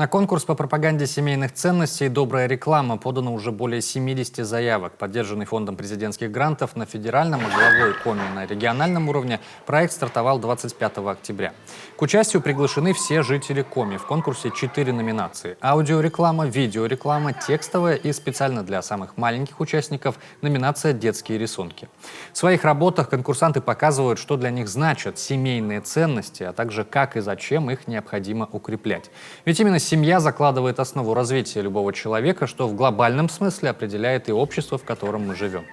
На конкурс по пропаганде семейных ценностей «Добрая реклама» подано уже более 70 заявок. Поддержанный фондом президентских грантов на федеральном, а главой Коми на региональном уровне, проект стартовал 25 октября. К участию приглашены все жители Коми. В конкурсе 4 номинации: аудиореклама, видеореклама, текстовая и специально для самых маленьких участников номинация «Детские рисунки». В своих работах конкурсанты показывают, что для них значат семейные ценности, а также как и зачем их необходимо укреплять. Ведь именно семья закладывает основу развития любого человека, что в глобальном смысле определяет и общество, в котором мы живем.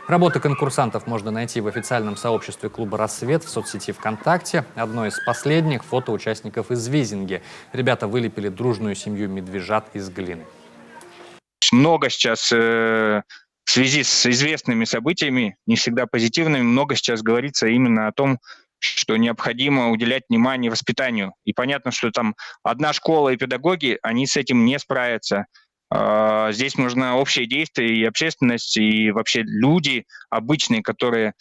Работы конкурсантов можно найти в официальном сообществе клуба «Рассвет» в соцсети ВКонтакте. Одно из последних — фото участников из Визинги. Ребята вылепили дружную семью медвежат из глины. Много сейчас в связи с известными событиями, не всегда позитивными, много сейчас говорится именно о том, что необходимо уделять внимание воспитанию. И понятно, что там одна школа и педагоги, они с этим не справятся. Здесь нужно общее действие и общественность, и вообще люди обычные, которые,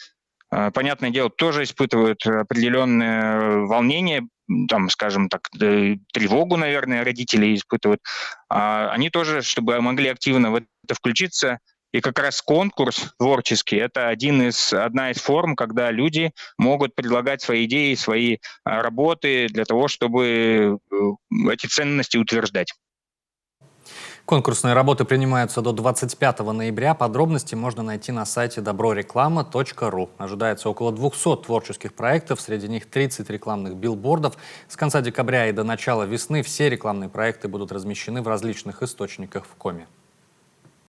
понятное дело, тоже испытывают определенное волнение, там, скажем так, тревогу, наверное, родители испытывают. Они тоже, чтобы могли активно в это включиться. И как раз конкурс творческий — это одна из форм, когда люди могут предлагать свои идеи, свои работы для того, чтобы эти ценности утверждать. Конкурсные работы принимаются до 25 ноября. Подробности можно найти на сайте доброреклама.ру. Ожидается около 200 творческих проектов, среди них 30 рекламных билбордов. С конца декабря и до начала весны все рекламные проекты будут размещены в различных источниках в Коми.